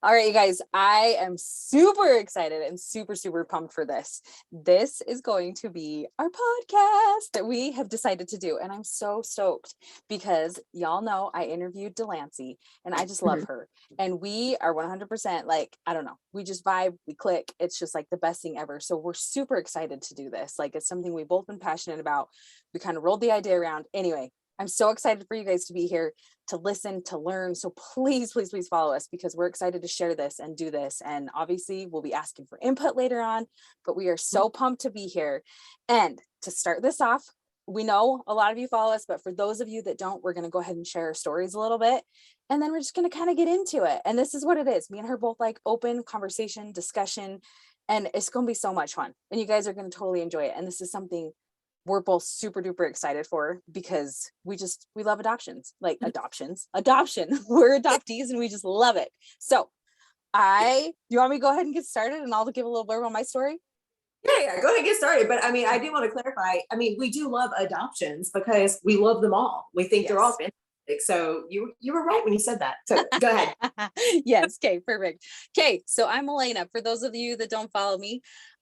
All right, you guys, I am super excited and super, super pumped for this. This is going to be our podcast that we have decided to do. And I'm so stoked because y'all know I interviewed DeLancey and I just love her. And we are 100% like, I don't know, we just vibe, we click. It's just like the best thing ever. So we're super excited to do this. Like, it's something we've both been passionate about. We kind of rolled the idea around. Anyway, I'm so excited for you guys to be here to listen, to learn. So please, please, please follow us because we're excited to share this and do this. And obviously we'll be asking for input later on, but we are so pumped to be here. And to start this off, we know a lot of you follow us, but for those of you that don't, we're going to go ahead and share our stories a little bit. And then we're just going to kind of get into it. And this is what it is. Me and her both like open conversation, discussion, and it's going to be so much fun. And you guys are going to totally enjoy it. And this is something we're both super duper excited for because we love adoption. We're adoptees and we just love it. So you want me to go ahead and get started and I'll give a little blurb on my story? Yeah, go ahead and get started. But I mean, I do want to clarify. I mean, we do love adoptions because we love them all. We think they're all fantastic. So you were right when you said that. So go ahead. Yes. Okay, perfect. Okay, so I'm Melaina. For those of you that don't follow me,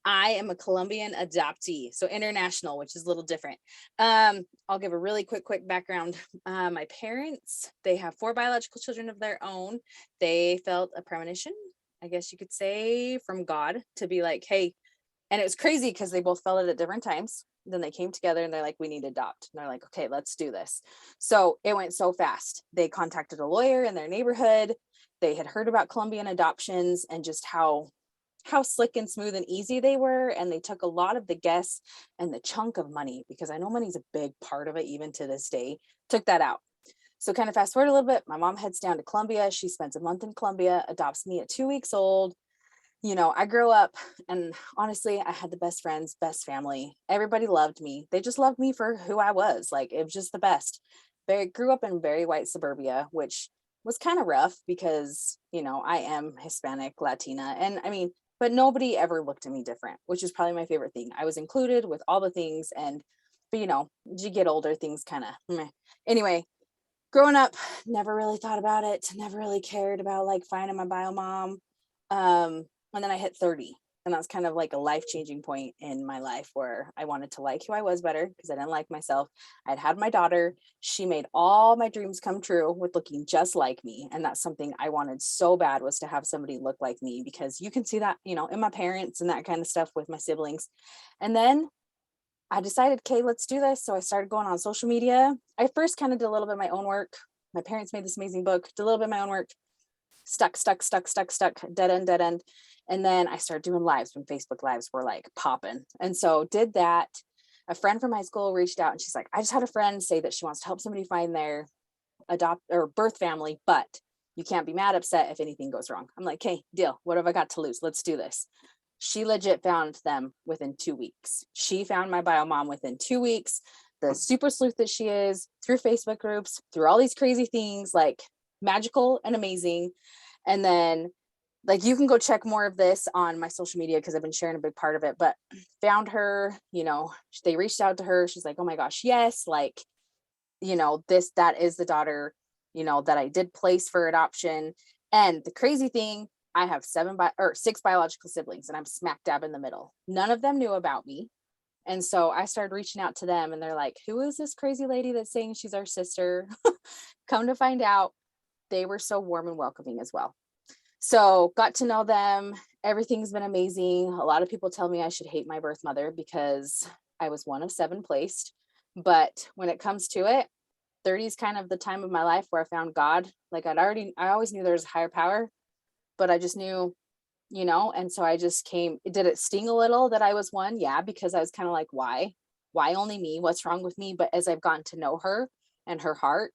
I am a Colombian adoptee, so international, which is a little different. I'll give a really quick background. My parents, they have 4 biological children of their own. They felt a premonition, I guess you could say, from God to be like, hey, and it was crazy because they both felt it at different times. Then they came together and they're like, we need to adopt. And they're like, okay, let's do this. So it went so fast. They contacted a lawyer in their neighborhood. They had heard about Colombian adoptions and just how slick and smooth and easy they were. And they took a lot of the guess and the chunk of money, because I know money's a big part of it, even to this day, took that out. So kind of fast forward a little bit, my mom heads down to Colombia. She spends a month in Colombia, adopts me at 2 weeks old. You know, I grew up and honestly, I had the best friends, best family. Everybody loved me. They just loved me for who I was. Like, it was just the best. Grew up in very white suburbia, which was kind of rough because, you know, I am Hispanic, Latina. And I mean, but nobody ever looked at me different, which is probably my favorite thing. I was included with all the things. But you know, as you get older, things kind of, anyway, growing up, never really thought about it. Never really cared about like finding my bio mom. And then I hit 30 and that was kind of like a life-changing point in my life where I wanted to like who I was better because I didn't like myself. I'd had my daughter. She made all my dreams come true with looking just like me. And that's something I wanted so bad, was to have somebody look like me, because you can see that, you know, in my parents and that kind of stuff with my siblings. And then I decided, okay, let's do this. So I started going on social media. I first kind of did a little bit of my own work. My parents made this amazing book, did a little bit of my own work, stuck, dead end. And then I started doing lives when Facebook lives were like popping. And so did that. A friend from high school reached out and she's like, I just had a friend say that she wants to help somebody find their adopt or birth family, but you can't be mad upset if anything goes wrong. I'm like, okay, deal. What have I got to lose? Let's do this. She legit found them within 2 weeks. She found my bio mom within 2 weeks. The super sleuth that she is, through Facebook groups, through all these crazy things, like magical and amazing. And then like, you can go check more of this on my social media because I've been sharing a big part of it, but found her, you know, they reached out to her. She's like, oh my gosh, yes. Like, you know, that is the daughter, you know, that I did place for adoption. And the crazy thing, I have 6 biological siblings and I'm smack dab in the middle. None of them knew about me. And so I started reaching out to them and they're like, who is this crazy lady that's saying she's our sister? Come to find out, they were so warm and welcoming as well. So got to know them. Everything's been amazing. A lot of people tell me I should hate my birth mother because I was one of 7 placed. But when it comes to it, 30 is kind of the time of my life where I found God. Like I always knew there was a higher power, but I just knew, you know, and so I just came. Did it sting a little that I was one? Yeah, because I was kind of like, why only me? What's wrong with me? But as I've gotten to know her and her heart,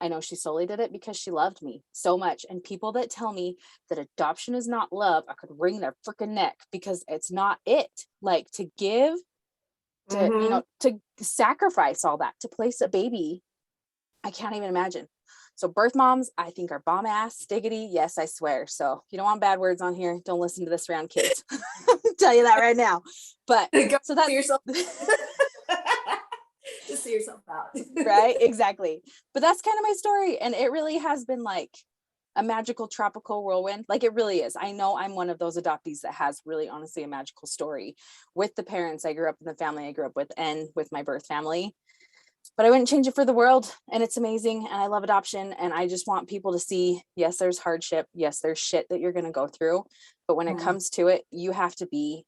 I know she solely did it because she loved me so much. And people that tell me that adoption is not love, I could wring their freaking neck, because it's not it. Like, to give, to, you know, to sacrifice all that, to place a baby, I can't even imagine. So birth moms, I think, are bomb ass, stiggity. Yes, I swear. So you don't want bad words on here. Don't listen to this around kids. I'll tell you that right now. But so that's yourself. Just see yourself out. Right, exactly. But that's kind of my story, and it really has been like a magical tropical whirlwind. Like it really is. I know I'm one of those adoptees that has really honestly a magical story with the parents I grew up in, the family I grew up with, and with my birth family. But I wouldn't change it for the world. And it's amazing. And I love adoption. And I just want people to see, yes, there's hardship. Yes, there's shit that you're going to go through. But when it comes to it, you have to be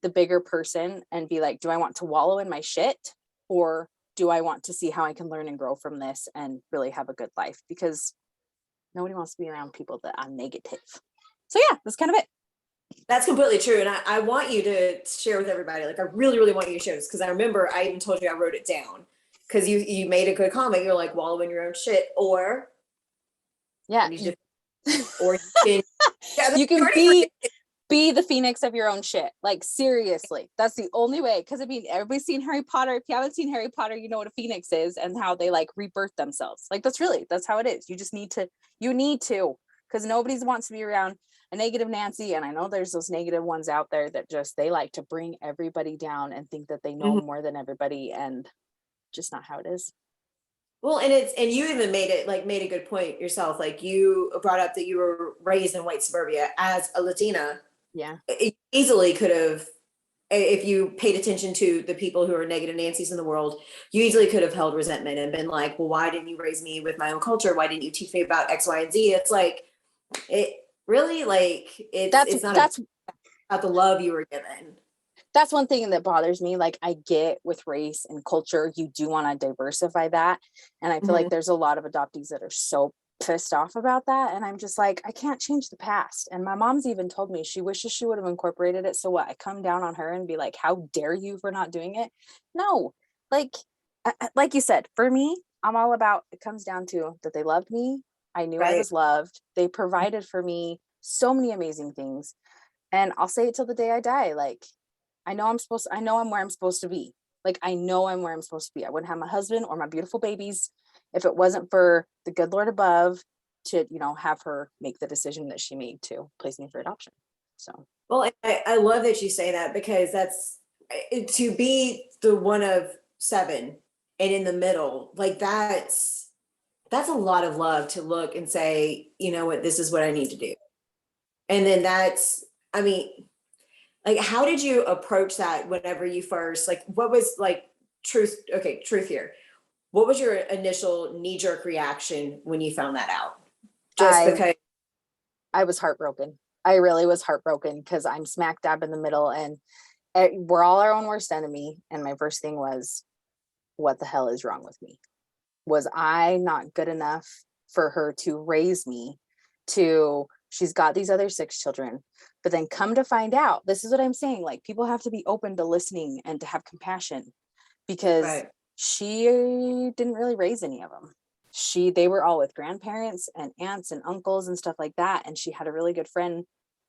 the bigger person and be like, do I want to wallow in my shit? Or do I want to see how I can learn and grow from this and really have a good life? Because nobody wants to be around people that are negative. So yeah, that's kind of it. That's completely true. And I want you to share with everybody. Like, I really, really want you to share this because I remember I even told you I wrote it down because you made a good comment. You're like, wallow in your own shit, or yeah, or you can, you can be the phoenix of your own shit. Like seriously, that's the only way. Because I mean, everybody's seen Harry Potter. If you haven't seen Harry Potter, you know what a phoenix is and how they like rebirth themselves. Like that's how it is. You just need to, because nobody wants to be around a negative Nancy. And I know there's those negative ones out there that just, they like to bring everybody down and think that they know more than everybody, and just not how it is. Well, and you even made a good point yourself. Like you brought up that you were raised in white suburbia as a Latina. Yeah. It easily could have, if you paid attention to the people who are negative Nancy's in the world, you easily could have held resentment and been like, well, why didn't you raise me with my own culture? Why didn't you teach me about X, Y, and Z? It's like, it really, like, it's not about the love you were given. That's one thing that bothers me. Like I get with race and culture, you do want to diversify that. And I feel like there's a lot of adoptees that are so pissed off about that. And I'm just like, I can't change the past. And my mom's even told me she wishes she would have incorporated it. So what, I come down on her and be like, how dare you for not doing it? No, like you said, for me, I'm all about, it comes down to that they loved me. I knew I was loved. They provided for me so many amazing things. And I'll say it till the day I die. Like, I know I'm where I'm supposed to be. Like, I know I'm where I'm supposed to be. I wouldn't have my husband or my beautiful babies if it wasn't for the good Lord above to, have her make the decision that she made to place me for adoption. So, well, I love that you say that because that's to be the one of 7 and in the middle, like that's a lot of love to look and say, you know what, this is what I need to do. And then I mean, like, how did you approach that whenever you first, like, what was like truth here? What was your initial knee-jerk reaction when you found that out? Because I was heartbroken. I really was heartbroken because I'm smack dab in the middle and we're all our own worst enemy. And my first thing was, what the hell is wrong with me? Was I not good enough for her to raise me she's got these other 6 children, but then come to find out, this is what I'm saying. Like people have to be open to listening and to have compassion because she didn't really raise any of them. They were all with grandparents and aunts and uncles and stuff like that. And she had a really good friend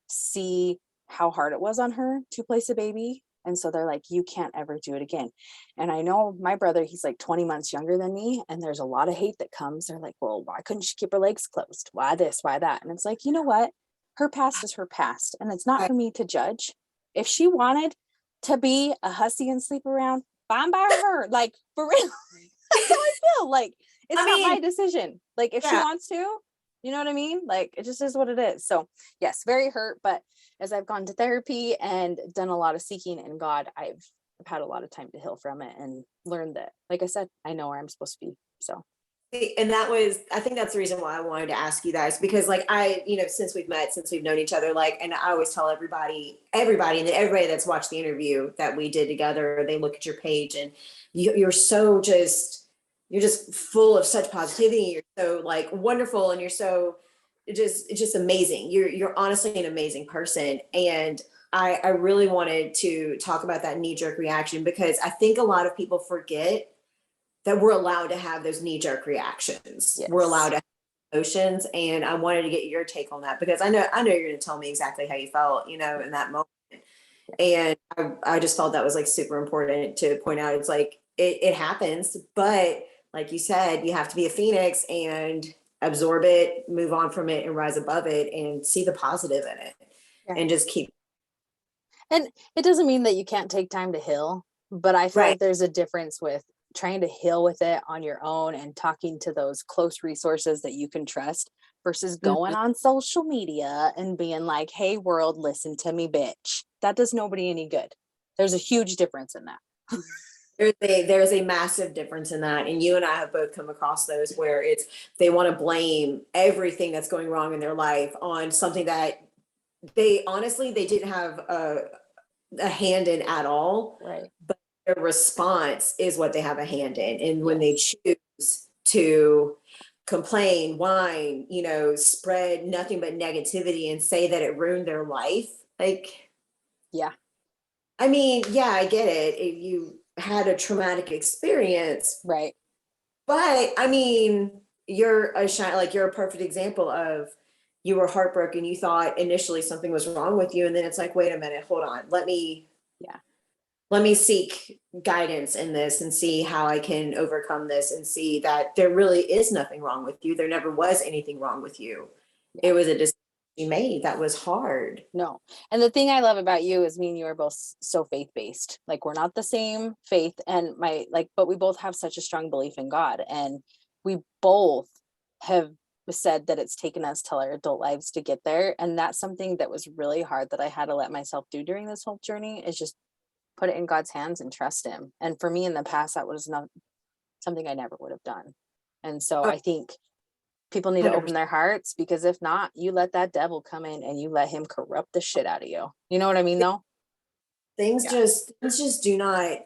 see how hard it was on her to place a baby. And so they're like, you can't ever do it again. And I know my brother, he's like 20 months younger than me. And there's a lot of hate that comes. They're like, well, why couldn't she keep her legs closed? Why this, why that? And it's like, you know what? Her past is her past. And it's not for me to judge. If she wanted to be a hussy and sleep around, fine by her. Like, for real. That's how I feel. Like, it's not my decision. Like, if she wants to, you know what I mean? Like, it just is what it is. So yes, very hurt. But as I've gone to therapy and done a lot of seeking in God, I've had a lot of time to heal from it and learned that, like I said, I know where I'm supposed to be. So. And I think that's the reason why I wanted to ask you guys, because like since we've known each other, like, and I always tell everybody that's watched the interview that we did together, they look at your page and you're just full of such positivity. You're so like wonderful. And you're so it's just amazing. You're honestly an amazing person. And I really wanted to talk about that knee-jerk reaction because I think a lot of people forget that we're allowed to have those knee-jerk reactions. Yes. We're allowed to have emotions. And I wanted to get your take on that because I know you're going to tell me exactly how you felt, in that moment. And I just felt that was like super important to point out. It's like, it happens, but like you said, you have to be a phoenix and absorb it, move on from it and rise above it and see the positive in it and just keep. And it doesn't mean that you can't take time to heal, but I feel like there's a difference with trying to heal with it on your own and talking to those close resources that you can trust versus going on social media and being like, hey world, listen to me, bitch. That does nobody any good. There's a huge difference in that. There's a massive difference in that, and you and I have both come across those where it's they want to blame everything that's going wrong in their life on something that they honestly they didn't have a hand in at all, Right. but their response is what they have a hand in. And when they choose to complain, whine, spread nothing but negativity and say that it ruined their life, like, Yeah. I mean, yeah, I get it. If you had a traumatic experience, Right. but I mean, you're you're a perfect example of you were heartbroken. You thought initially something was wrong with you, and then it's like, wait a minute, hold on, Yeah. let me seek guidance in this and see how I can overcome this and see that there really is nothing wrong with you. There never was anything wrong with you. Yeah. It was a decision you made that was hard. No. And the thing I love about you is me and you are both so faith-based. Like we're not the same faith and but we both have such a strong belief in God. And we both have said that it's taken us till our adult lives to get there. And that's something that was really hard that I had to let myself do during this whole journey, is just put it in God's hands and trust him. And for me in the past, that was not something I never would have done. And so I think people need to 100%. open their hearts, because if not, you let that devil come in and you let him corrupt the shit out of you. You know what I mean though? Things Yeah. just do not.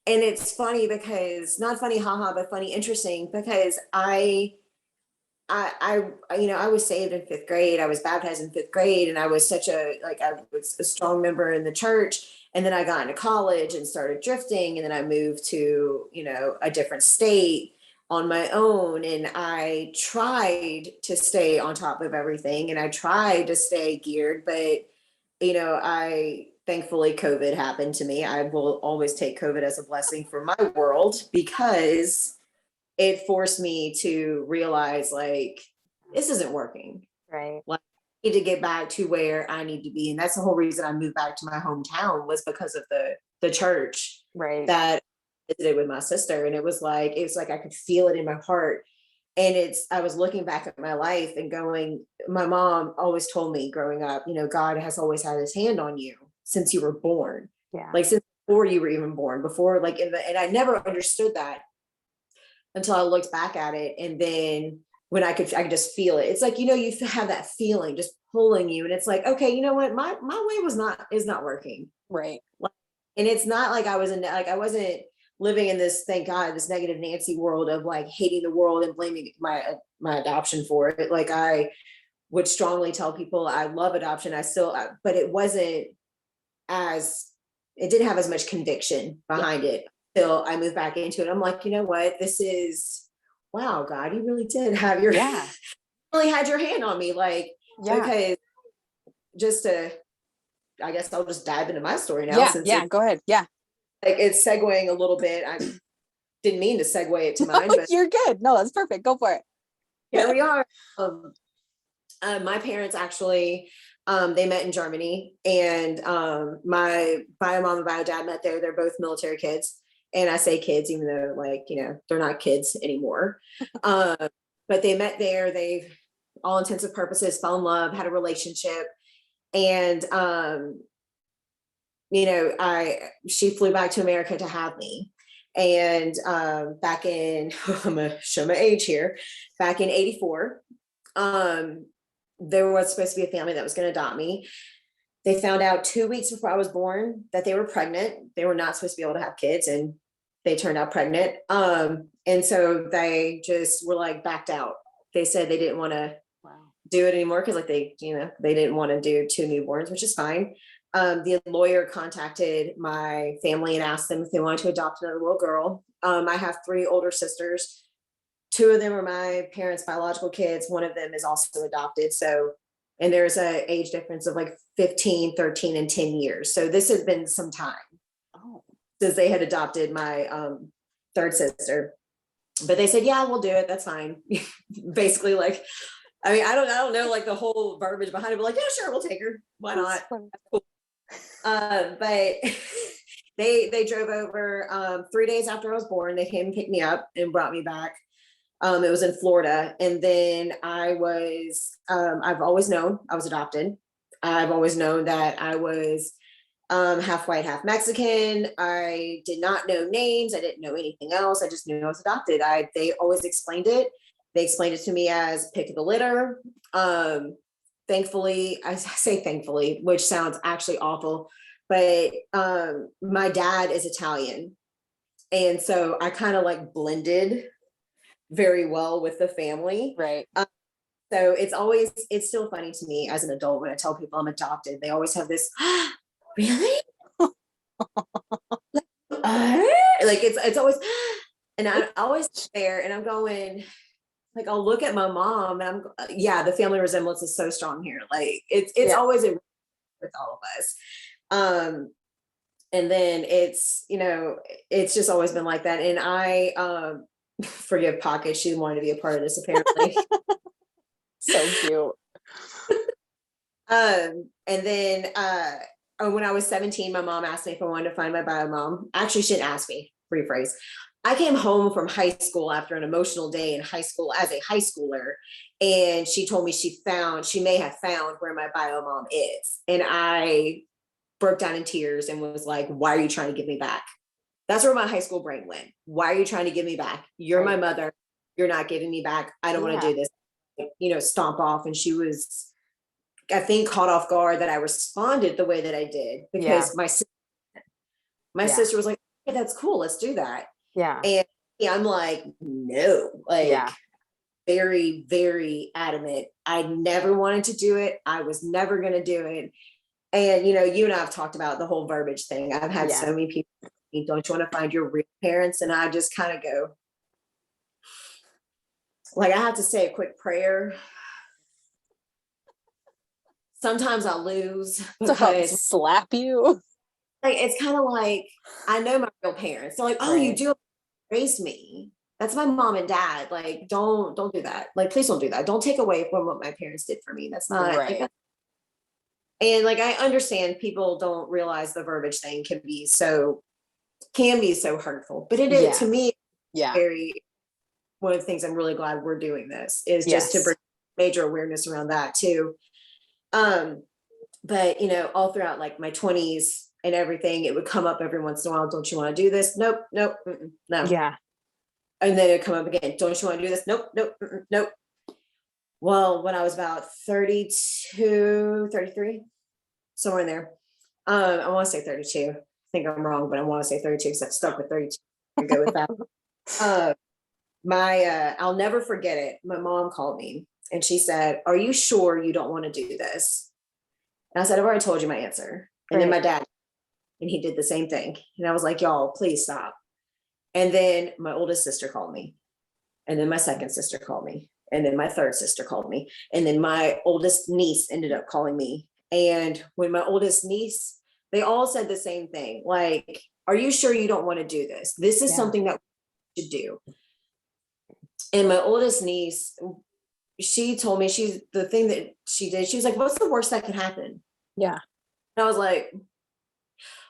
And it's funny because not funny, haha, but funny, interesting, because I was saved in fifth grade. I was baptized in fifth grade, and I was I was a strong member in the church. And then I got into college and started drifting, and then I moved to a different state on my own, and I tried to stay on top of everything, and I tried to stay geared, but I thankfully COVID happened to me. I will always take COVID as a blessing for my world, because it forced me to realize like this isn't working. Right. Like I need to get back to where I need to be. And that's the whole reason I moved back to my hometown, was because of the church Right. that I visited with my sister. And it was like I could feel it in my heart. And I was looking back at my life and going, my mom always told me growing up, God has always had his hand on you since you were born. Yeah. Like since before you were even born, before like and I never understood that until I looked back at it. And then when I could just feel it. It's like, you have that feeling just pulling you. And it's like, okay, you know what? My way is not working. Right. And it's not like I wasn't living in this, thank God, this negative Nancy world of like hating the world and blaming my adoption for it. Like I would strongly tell people I love adoption. But it didn't have as much conviction behind it till I moved back into it. I'm like, you know what? Wow, God, you really did have really had your hand on me. Like, because I guess I'll just dive into my story now. Go ahead. Yeah. Like it's segueing a little bit. I didn't mean to segue it to mine, but you're good. No, that's perfect. Go for it. Here we are. My parents actually, they met in Germany, and my bio mom and bio dad met there. They're both military kids. And I say kids, even though they're not kids anymore. But they met there. They, all intents and purposes, fell in love, had a relationship. And, she flew back to America to have me. And back in, I'm going to show my age here, back in 84, there was supposed to be a family that was going to adopt me. They found out 2 weeks before I was born that they were pregnant. They were not supposed to be able to have kids, and they turned out pregnant. And so they just were like backed out. They said they didn't want to do it anymore because they didn't want to do 2 newborns, which is fine. The lawyer contacted my family and asked them if they wanted to adopt another little girl. I have 3 older sisters. 2 of them are my parents' biological kids. One of them is also adopted. So, and there's an age difference of like 15, 13, and 10 years. So this has been some time since they had adopted my 3rd sister. But they said, yeah, we'll do it. That's fine. Basically, like, I mean, I don't know like the whole verbiage behind it, but like, yeah, sure, we'll take her. Why not? Cool. But they drove over 3 days after I was born. They came and picked me up and brought me back. It was in Florida. And then I've always known I was adopted. I've always known that I was half white, half Mexican. I did not know names. I didn't know anything else. I just knew I was adopted. They always explained it. They explained it to me as pick of the litter. Thankfully, I say thankfully, which sounds actually awful, but my dad is Italian. And so I kind of like blended very well with the family. Right. So it's still funny to me as an adult when I tell people I'm adopted. They always have this, really? Like it's always, and I always there and I'm going, like, I'll look at my mom and the family resemblance is so strong here. Like it's always with all of us. And then it's just always been like that. And I forgive Pocket, she wanted to be a part of this apparently. So cute. And then when I was 17, my mom asked me if I wanted to find my bio mom. Actually, she didn't ask me, rephrase. I came home from high school after an emotional day in high school as a high schooler. And she told me she may have found where my bio mom is. And I broke down in tears and was like, why are you trying to give me back? That's where my high school brain went. Why are you trying to give me back? You're my mother. You're not giving me back. I don't want to do this. Stomp off. And she was, I think, caught off guard that I responded the way that I did because my sister was like, hey, that's cool. Let's do that. Yeah. And I'm like, no, very, very adamant. I never wanted to do it. I was never going to do it. And, you and I have talked about the whole verbiage thing. I've had so many people, don't you want to find your real parents? And I just kind of go, like, I have to say a quick prayer. Sometimes I lose because slap you. Like, it's kind of like, I know my real parents. They're like, oh, you do raise me. That's my mom and dad. Like, don't do that. Like, please don't do that. Don't take away from what my parents did for me. That's not right. And like, I understand people don't realize the verbiage thing can be so hurtful, but it is to me, very, one of the things I'm really glad we're doing this is just to bring major awareness around that too. But all throughout like my 20s and everything, it would come up every once in a while. Don't you want to do this? Nope. No. Yeah. And then it'd come up again. Don't you want to do this? Nope. Nope. Well, when I was about 32, 33, somewhere in there, I want to say 32. I think I'm wrong, but I want to say 32 because I'm stuck with 32. I go with that. I'll never forget it. My mom called me and she said, are you sure you don't want to do this? And I said, I've already told you my answer. And then my dad, and he did the same thing. And I was like, y'all, please stop. And then my oldest sister called me. And then my second sister called me. And then my third sister called me. And then my oldest niece ended up calling me. And when my oldest niece, they all said the same thing. Like, are you sure you don't want to do this? This is something that we should do. And my oldest niece, she told me the thing that she did, she was like, what's the worst that could happen? Yeah. And I was like,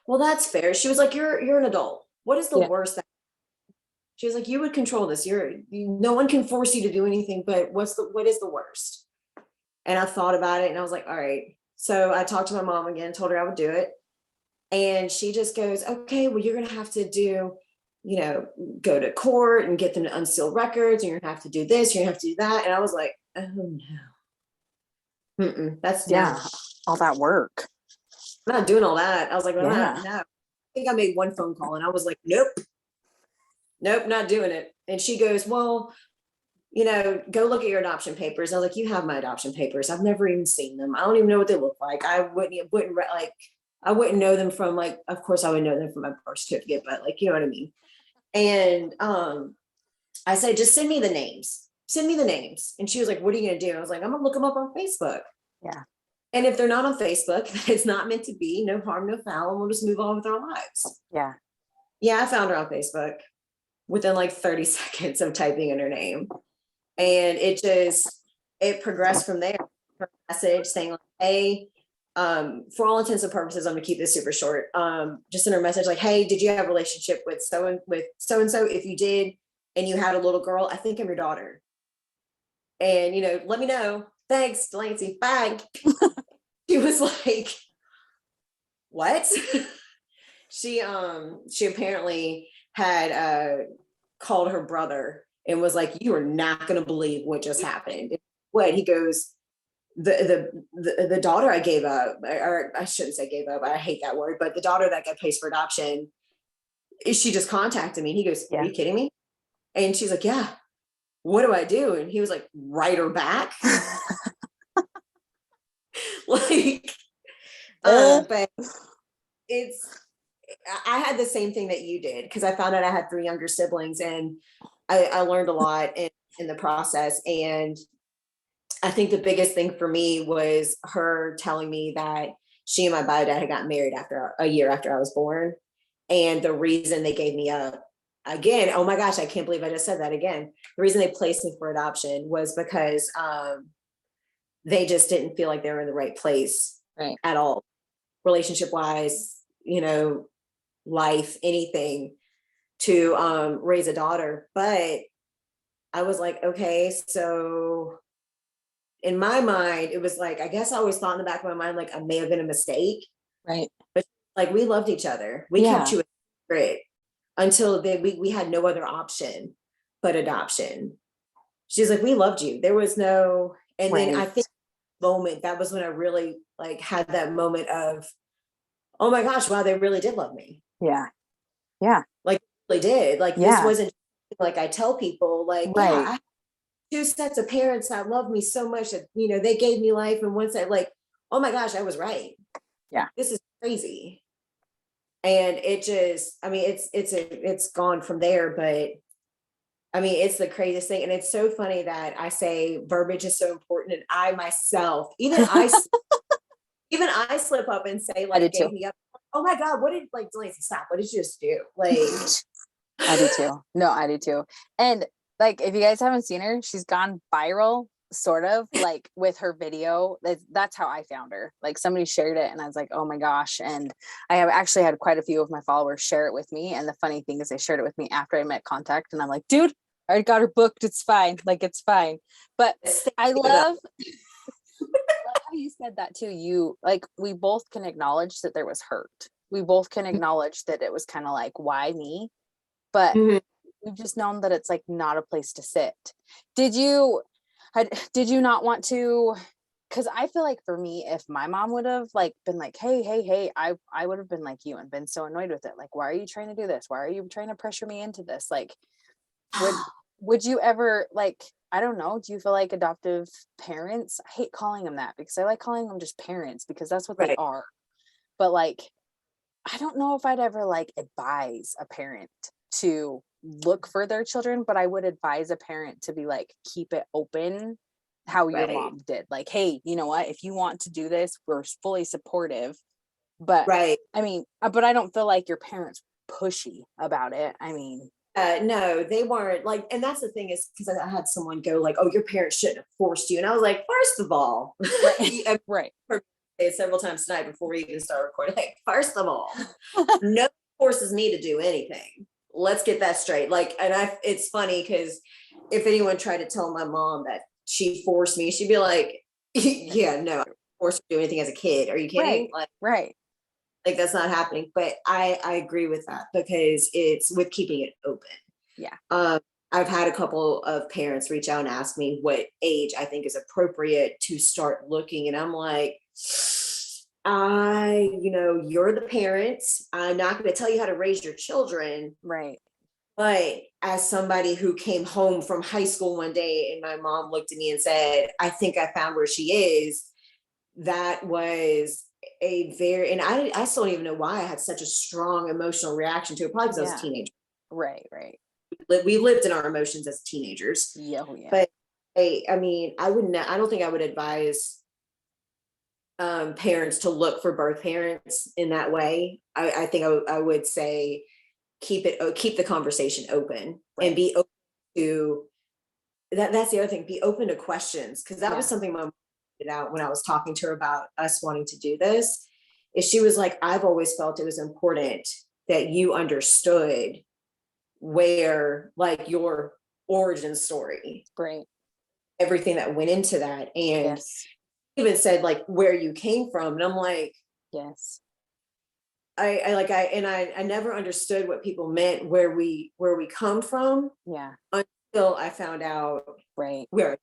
well, that's fair. She was like, you're an adult. What is the worst that she was like, you would control this. No one can force you to do anything, but what is the worst? And I thought about it and I was like, all right. So I talked to my mom again, told her I would do it. And she just goes, okay, well, you're going to have to do, go to court and get them to unseal records. And you're going to have to do this. You're going to have to do that. And I was like, oh no. That's all that work. I'm not doing all that. I was like, well, no. I think I made one phone call and I was like, nope, not doing it. And she goes, well, go look at your adoption papers. I was like, you have my adoption papers. I've never even seen them. I don't even know what they look like. I wouldn't know them from like, of course I would know them from my birth certificate, but like, you know what I mean? And I said, just send me the names. And she was like, what are you going to do? I was like, I'm going to look them up on Facebook. Yeah. And if they're not on Facebook, it's not meant to be, no harm, no foul, and we'll just move on with our lives. Yeah. Yeah, I found her on Facebook within like 30 seconds of typing in her name. And it progressed from there. Her message saying, like, hey, for all intents and purposes, I'm gonna keep this super short. Just in her message, like, hey, did you have a relationship with so and so? If you did, and you had a little girl, I think I'm your daughter. And, let me know. Thanks, DeLancey. Bye. She was like, what? She apparently had called her brother and was like, you are not going to believe what just happened. What? He goes, the daughter I gave up, or I shouldn't say gave up, I hate that word, but the daughter that got placed for adoption, she just contacted me. And he goes, are you kidding me? And she's like, yeah, what do I do? And he was like, write her back. Like, but I had the same thing that you did, because I found out I had 3 younger siblings, and I learned a lot in the process. And I think the biggest thing for me was her telling me that she and my bio dad had gotten married after a year after I was born. And the reason they gave me up again, oh my gosh, I can't believe I just said that again. The reason they placed me for adoption was because they just didn't feel like they were in the right place at all, relationship wise, life, anything, to raise a daughter. But I was like, okay, so in my mind, it was like, I guess I always thought in the back of my mind, like, I may have been a mistake. Right. But like, we loved each other. We kept you a secret until we had no other option but adoption. She's like, we loved you. There was no, and then I think that was when I really like had that moment of, oh my gosh, wow, they really did love me. Yeah. Yeah. Like, really did. Like, this wasn't like I tell people, like, yeah, I have 2 sets of parents that love me so much that, they gave me life. And once I like, oh my gosh, I was right. Yeah. This is crazy. And it just, I mean, it's gone from there, but I mean, it's the craziest thing. And it's so funny that I say verbiage is so important. And I myself, even I slip up and say, like, gave me up. Oh my God, what did, like, DeLancey, stop. What did you just do? Like, I do too. No, I do too. And like, if you guys haven't seen her, she's gone viral, sort of, like, with her video. That's how I found her. Like, somebody shared it and I was like, oh my gosh. And I have actually had quite a few of my followers share it with me. And the funny thing is they shared it with me after I met Contact. And I'm like, dude, I already got her booked. It's fine. Like, it's fine. But I love how you said that too. You, like, we both can acknowledge that there was hurt. We both can acknowledge that it was kind of like, why me? But we've just known that it's like not a place to sit. Did you not want to? Because I feel like for me, if my mom would have like been like, hey, I would have been like you and been so annoyed with it. Like, why are you trying to do this? Why are you trying to pressure me into this? Like, would you ever, like, I don't know, do you feel like adoptive parents, I hate calling them that because I like calling them just parents because that's what they are. But like, I don't know if I'd ever like advise a parent to look for their children, but I would advise a parent to be like, keep it open how your mom did. Like, hey, you know what, if you want to do this, we're fully supportive. But I mean, but I don't feel like your parents pushy about it. I mean, no, they weren't, like, and that's the thing is because I had someone go like, oh, your parents shouldn't have forced you. And I was like, first of all, right. Several times tonight before we even start recording, like, first of all, no one forces me to do anything. Let's get that straight. Like, and it's funny because if anyone tried to tell my mom that she forced me, she'd be like, yeah, no, I didn't force you to do anything as a kid. Are you kidding? Like, that's not happening. But I agree with that because it's with keeping it open. Yeah. I've had a couple of parents reach out and ask me what age I think is appropriate to start looking. And I'm like, you're the parents. I'm not going to tell you how to raise your children. Right. But as somebody who came home from high school one day and my mom looked at me and said, I think I found where she is. That was and I still don't even know why I had such a strong emotional reaction to it. Probably because I was a teenager. Right. We lived in our emotions as teenagers. Yeah. But I mean, I don't think I would advise parents to look for birth parents in that way. I think I would say keep the conversation open and be open to that. That's the other thing, be open to questions, because that was something my mom did out when I was talking to her about us wanting to do this, is she was like, I've always felt it was important that you understood where like your origin story, Right. everything that went into that, and Yes. even said like where you came from, and I'm like, Yes. I never understood what people meant where we come from Yeah. until I found out Right. where,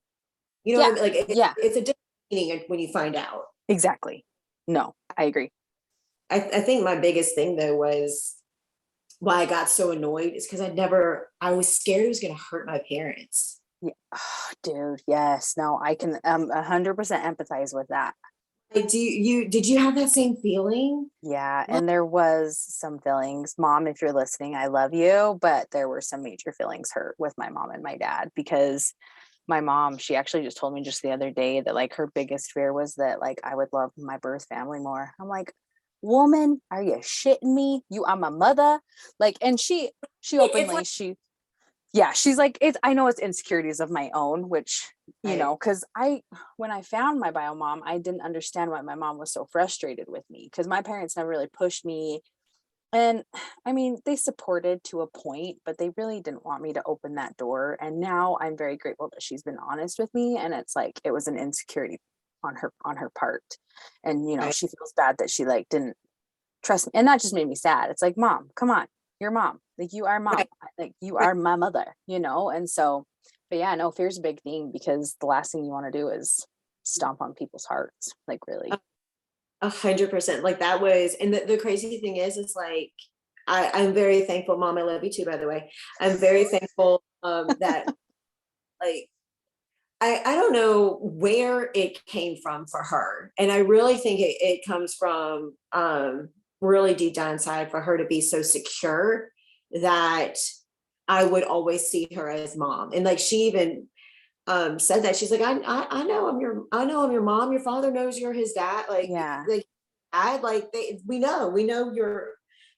you know what Yeah. I mean? Like Yeah. it's a different meaning when you find out. Exactly. No, I agree. I think my biggest thing though was why I got so annoyed is because I was scared it was going to hurt my parents. Yeah. Oh, dude. Yes. No, I can 100% empathize with that. Like, did you have that same feeling? Yeah. And there was some feelings. Mom, if you're listening, I love you. But there were some major feelings hurt with my mom and my dad because my mom, she actually just told me just the other day that like her biggest fear was that like I would love my birth family more. I'm like, woman, are you shitting me? You are my mother. Like, and she It's openly, like, yeah, she's like, it's, I know it's insecurities of my own, which, you right, know, because when I found my bio mom, I didn't understand why my mom was so frustrated with me because my parents never really pushed me. And I mean, they supported to a point, but they really didn't want me to open that door. And now I'm very grateful that she's been honest with me. And it's like, it was an insecurity on her part. And, you know, right. she feels bad that she like didn't trust me. And that just made me sad. It's like, mom, come on, you're mom. Like you are mom. Right, Like you right. are my mother, you know? And so, but yeah, no, fear's a big thing because the last thing you want to do is stomp on people's hearts. Like really. 100%. Like that was, and the crazy thing is like, I'm very thankful, Mom. I love you too, by the way. I'm very thankful that like I don't know where it came from for her. And I really think it comes from really deep down inside for her to be so secure that I would always see her as mom. And like she even said that she's like, I know I'm your mom. Your father knows you're his dad. Yeah. Like dad, like we know you're,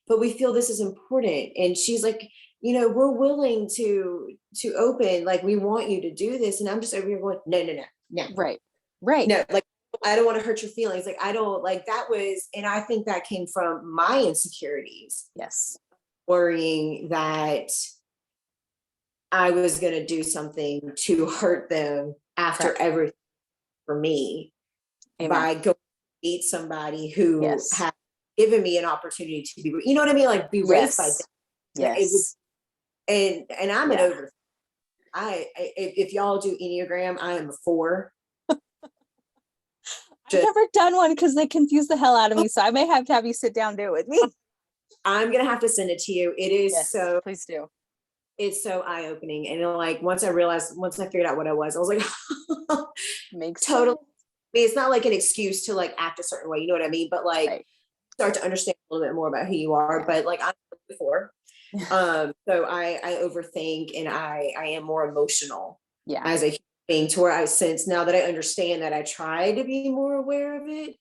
but we feel this is important. And she's like, we're willing to open, like we want you to do this. And I'm just over here going, no, no, no, no, Right. Right. no. Like I don't want to hurt your feelings. Like I don't like that was, and I think that came from my insecurities, Yes. worrying that I was going to do something to hurt them after Correct. everything for me Amen. by going to meet somebody who Yes. had given me an opportunity to be, you know what I mean? Like be raised by them. Yes. It was, Yes. and I'm an Yeah. over. If y'all do Enneagram, I am a 4. I've Just, never done one because they confuse the hell out of me. So I may have to have you sit down do it with me. I'm gonna have to send it to you. It is Yes, so, please do. it's so eye opening. And like once I figured out what I was like, Makes totally. sense. I mean, it's not like an excuse to like act a certain way, you know what I mean? But like Right. start to understand a little bit more about who you are. Yeah. But like I'm before. So I overthink and I am more emotional Yeah. as a human being, to where I sense now that I understand that I try to be more aware of it.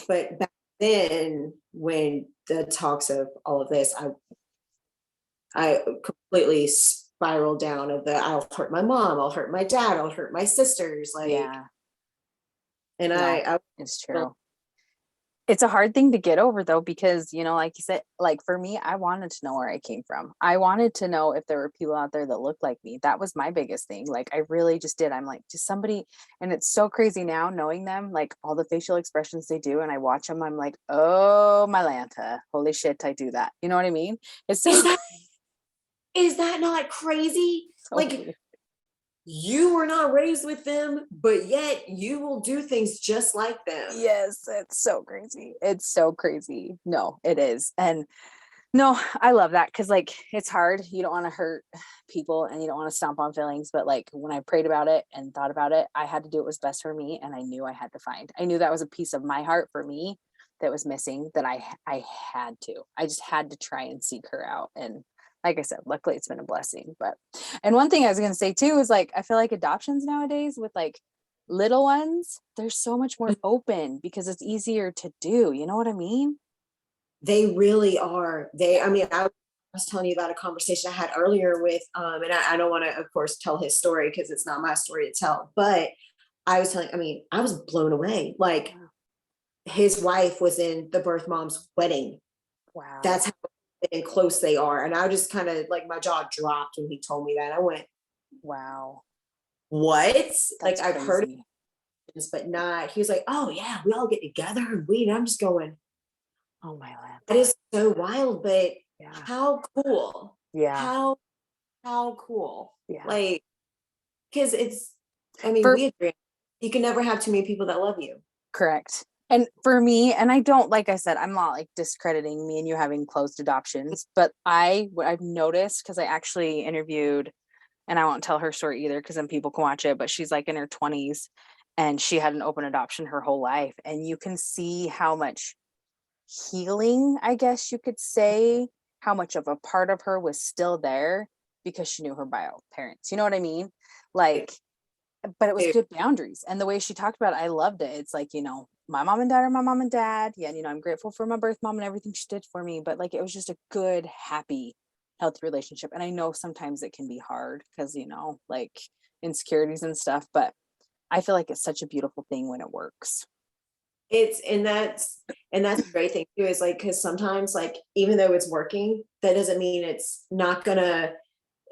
But back then, when the talks of all of this, I completely spiraled down of the I'll hurt my mom, I'll hurt my dad, I'll hurt my sisters, like, Yeah. and No, I it's feel true. It's a hard thing to get over though, because, you know, like you said, like for me, I wanted to know where I came from. I wanted to know if there were people out there that looked like me. That was my biggest thing. Like I really just did. I'm like, just somebody, and it's so crazy now knowing them, like all the facial expressions they do, and I watch them, I'm like, oh my Lanta, holy shit, I do that. You know what I mean? It's so is that is that not crazy? so Like weird. you were not raised with them, but yet you will do things just like them. Yes, it's so crazy. It's so crazy. No, it is. And no, I love that because like it's hard. You don't want to hurt people and you don't want to stomp on feelings. But like when I prayed about it and thought about it, I had to do what was best for me. And I knew I had to find. I knew that was a piece of my heart for me that was missing, that I had to. I just had to try and seek her out. And like I said, luckily it's been a blessing. But and one thing I was gonna say too is like I feel like adoptions nowadays with like little ones, they're so much more open because it's easier to do. You know what I mean? They really are. Yeah. I mean, I was telling you about a conversation I had earlier with, and I don't want to, of course, tell his story because it's not my story to tell, but I mean, I was blown away. Like his wife was in the birth mom's wedding. That's Wow. how and close they are. And I just kind of like, my jaw dropped when he told me that. I went, Wow. what? Like That's I've heard of crazy. this, but not. He was like, oh yeah, we all get together and we. And I'm just going, Oh my land. that is so wild, but Yeah. how cool? Yeah. How cool? Yeah. Like, because it's. I mean, For we agree. You can never have too many people that love you. correct. And for me, and I don't, like I said, I'm not like discrediting me and you having closed adoptions, but what I've noticed, because I actually interviewed, and I won't tell her story either because then people can watch it, but she's like in her 20s and she had an open adoption her whole life. And you can see how much healing, I guess you could say, how much of a part of her was still there because she knew her bio parents. You know what I mean? Like, but it was good boundaries. And the way she talked about it, I loved it. It's like, my mom and dad are my mom and dad. Yeah. And, I'm grateful for my birth mom and everything she did for me. But like, it was just a good, happy, healthy relationship. And I know sometimes it can be hard because, like insecurities and stuff, but I feel like it's such a beautiful thing when it works. It's and that's the great thing too, is like, because sometimes like even though it's working, that doesn't mean it's not gonna,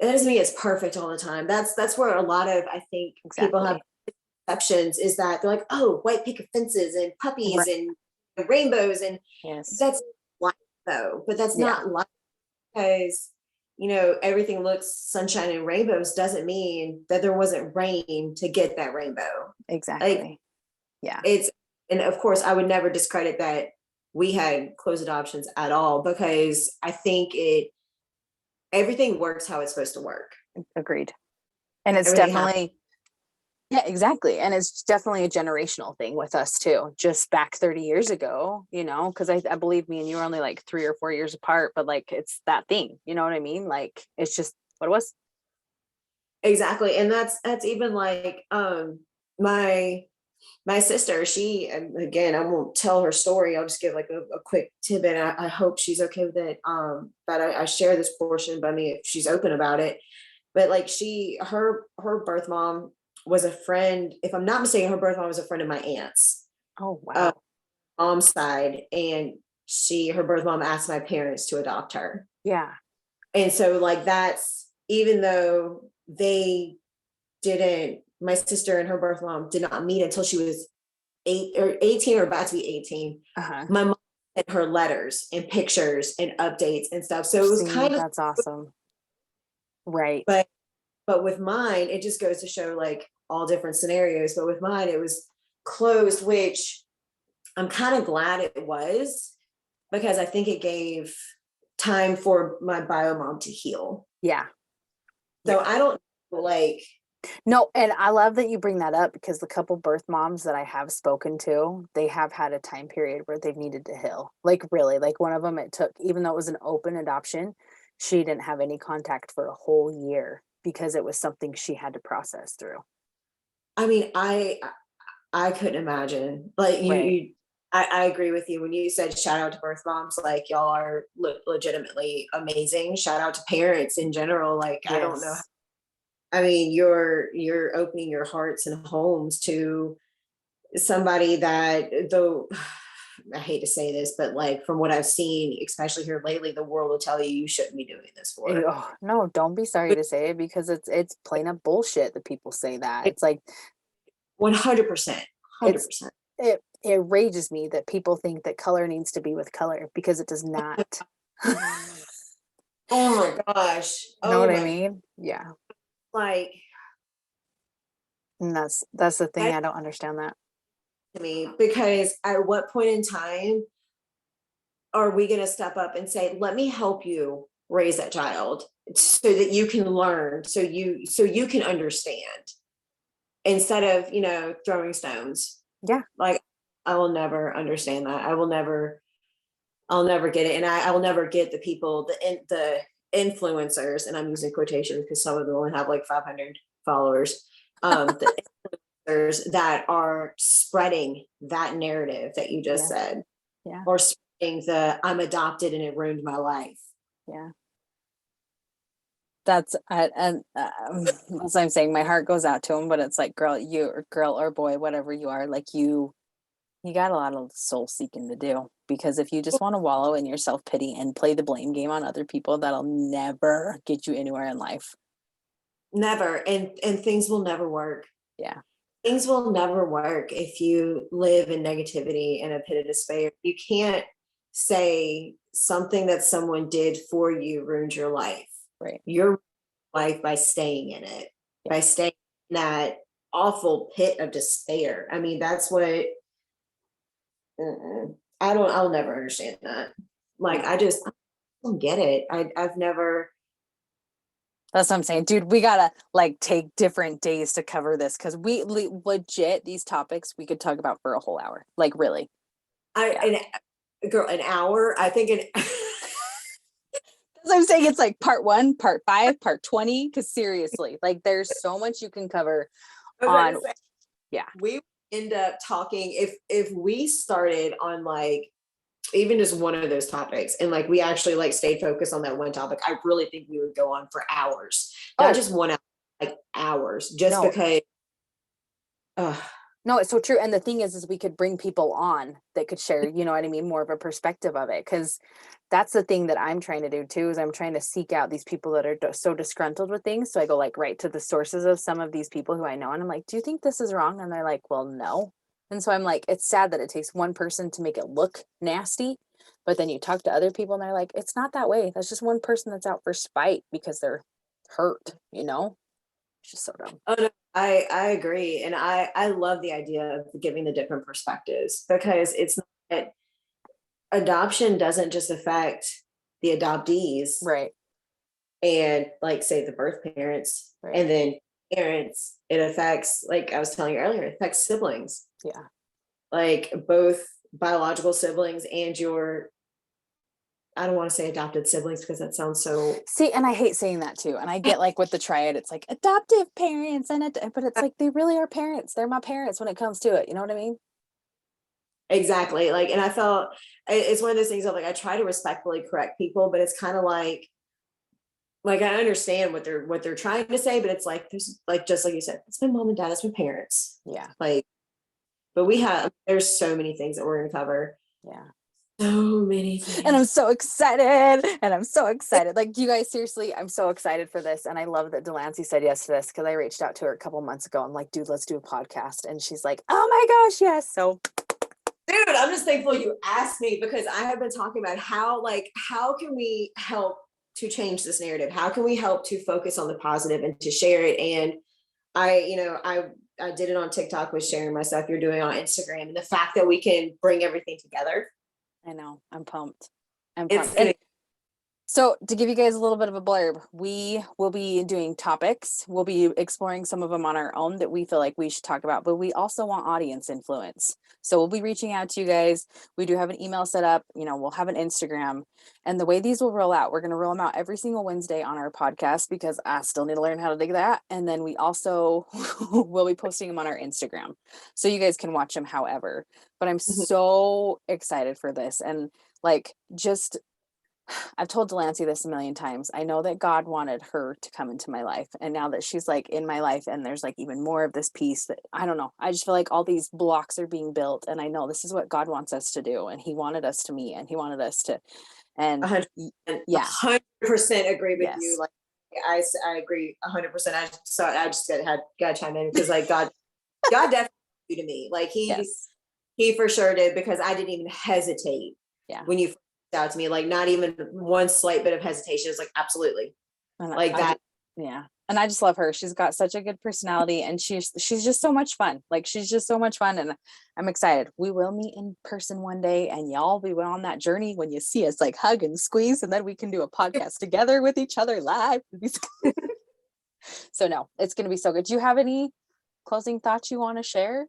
it doesn't mean it's perfect all the time. That's where a lot of, I think, people have Exactly. exceptions, is that they're like, oh, white picket fences and puppies Right. and rainbows, and Yes. that's life though, but that's Yeah, not life, because everything looks sunshine and rainbows doesn't mean that there wasn't rain to get that rainbow. Like, exactly. Yeah. it's, and of course I would never discredit that we had closed adoptions at all, because I think everything works how it's supposed to work. Agreed. And it's Everything happens. definitely, yeah, exactly. And it's definitely a generational thing with us too. Just back 30 years ago, because I believe me and you were only like 3 or 4 years apart, but like it's that thing, you know what I mean? Like it's just what it was. Exactly. And that's even like my sister, she, and again, I won't tell her story, I'll just give like a quick tidbit. I hope she's okay with it, that I share this portion, but I mean, if she's open about it. But like, her birth mom was a friend, if I'm not mistaken, her birth mom was a friend of my aunt's, Oh, uh, wow. mom's side, and her birth mom asked my parents to adopt her. Yeah. And so like, that's, even though they didn't, my sister and her birth mom did not meet until she was 18 or about to be 18. Uh-huh. My mom sent her letters and pictures and updates and stuff. So it was See, kind of, that's awesome. Right. but with mine, it just goes to show like all different scenarios. But with mine, it was closed, which I'm kind of glad it was, because I think it gave time for my bio mom to heal. Yeah. So Yeah. I don't like, No, and I love that you bring that up because the couple birth moms that I have spoken to, they have had a time period where they've needed to heal. Like really, like one of them, it took, even though it was an open adoption, she didn't have any contact for a whole year because it was something she had to process through. I mean, I couldn't imagine. Like Right. I agree with you when you said shout out to birth moms. Like, y'all are legitimately amazing. Shout out to parents in general. Like, I don't know. Yes. I mean, you're opening your hearts and homes to somebody that, though I hate to say this, but like from what I've seen, especially here lately, the world will tell you you shouldn't be doing this for. Oh, no, don't be sorry to say it because it's plain up bullshit that people say that. It's like 100%, it's 100%. it rages me that people think that color needs to be with color because it does not. Oh my gosh. Know Oh what I my, mean? Yeah. like, And that's the thing. that I don't understand that. to me, because at what point in time are we going to step up and say, let me help you raise that child so that you can learn, so you can understand, instead of throwing stones. Yeah. Like, I will never understand that. I'll never get it. And I will never get the people, the influencers, and I'm using quotations because some of them only have like 500 followers, the influencers that are spreading that narrative that you just Yeah. said, Yeah. or spreading the I'm adopted and it ruined my life. Yeah. That's and as I'm saying, my heart goes out to him, but it's like, girl, you or girl or boy, whatever you are, like You got a lot of soul seeking to do, because if you just want to wallow in your self-pity and play the blame game on other people, that'll never get you anywhere in life. Never. And things will never work. Yeah. Things will never work if you live in negativity and a pit of despair. You can't say something that someone did for you ruined your life. Right. Your life by staying in it, by staying in that awful pit of despair. I mean, that's what I'll never understand that. Like, I don't get it. I've never. That's what I'm saying, dude. We gotta like take different days to cover this, because we legit, these topics we could talk about for a whole hour. Like, really. Girl, an hour. I think That's what I'm saying. It's like part 1, part 5, part 20. Because seriously, like, there's so much you can cover on. Yeah. We end up talking if we started on like even just one of those topics, and like we actually like stayed focused on that one topic, I really think we would go on for hours. Not just 1 hour, like hours, just because. No, it's so true. And the thing is we could bring people on that could share, you know what I mean, more of a perspective of it. Because that's the thing that I'm trying to do too, is I'm trying to seek out these people that are so disgruntled with things. So I go like right to the sources of some of these people who I know, and I'm like, do you think this is wrong? And they're like, well, no. And so I'm like, it's sad that it takes one person to make it look nasty, but then you talk to other people and they're like, it's not that way. That's just one person that's out for spite because they're hurt, you know? It's just so dumb. Oh no, I agree. And I love the idea of giving the different perspectives, because it's not, adoption doesn't just affect the adoptees. Right. And like say the birth parents, right, and then parents. It affects, like I was telling you earlier, it affects siblings. Yeah. Like both biological siblings and your, I don't want to say adopted siblings because that sounds so. See, and I hate saying that too. And I get like with the triad, it's like adoptive parents, but it's like they really are parents. They're my parents when it comes to it. You know what I mean? Exactly. Like, and I felt it's one of those things of like I try to respectfully correct people, but it's kind of like I understand what they're trying to say, but it's like there's like just like you said, it's my mom and dad, it's my parents. Yeah. Like, but there's so many things that we're gonna cover. Yeah. So many things. And I'm so excited. Like, you guys, seriously, I'm so excited for this. And I love that DeLancey said yes to this, because I reached out to her a couple months ago. I'm like, dude, let's do a podcast. And she's like, oh my gosh, yes. So dude, I'm just thankful you asked me, because I have been talking about how can we help to change this narrative? How can we help to focus on the positive and to share it? And I did it on TikTok with sharing my stuff. You're doing it on Instagram, and the fact that we can bring everything together. I know. I'm pumped. So to give you guys a little bit of a blurb, we will be doing topics. We'll be exploring some of them on our own that we feel like we should talk about, but we also want audience influence. So we'll be reaching out to you guys. We do have an email set up, we'll have an Instagram, and the way these will roll out, we're going to roll them out every single Wednesday on our podcast, because I still need to learn how to do that. And then we also will be posting them on our Instagram, so you guys can watch them however. But I'm so excited for this. And like, I've told DeLancey this a million times. I know that God wanted her to come into my life. And now that she's like in my life, and there's like even more of this piece that I don't know, I just feel like all these blocks are being built. And I know this is what God wants us to do. And he wanted us to meet, and he wanted us to, and 100%, yeah, 100% agree with you. Like I agree 100%. I just got to chime in, because like God definitely to me, like he for sure did, because I didn't even hesitate. Yeah. When you out to me, like not even one slight bit of hesitation. It's like absolutely, like that. Yeah, and I just love her. She's got such a good personality, and she's just so much fun. Like, she's just so much fun, and I'm excited. We will meet in person one day, and y'all be on that journey when you see us like hug and squeeze, and then we can do a podcast together with each other live. So no, it's gonna be so good. Do you have any closing thoughts you want to share?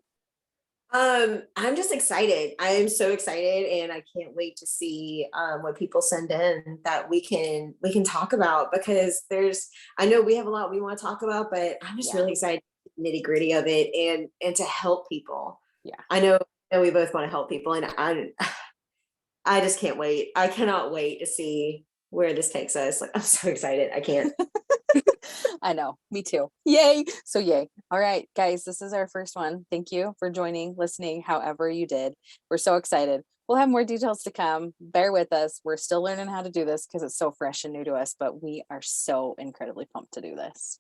I'm just excited. I am so excited, and I can't wait to see what people send in that we can talk about, because I know we have a lot we want to talk about, but I'm just really excited, nitty gritty of it, and to help people. Yeah, I know we both want to help people, and I just can't wait. I cannot wait to see where this takes us. Like, I'm so excited. I can't. I know, me too. Yay. So yay. All right, guys, this is our first one. Thank you for joining, listening, however you did. We're so excited. We'll have more details to come. Bear with us. We're still learning how to do this because it's so fresh and new to us, but we are so incredibly pumped to do this.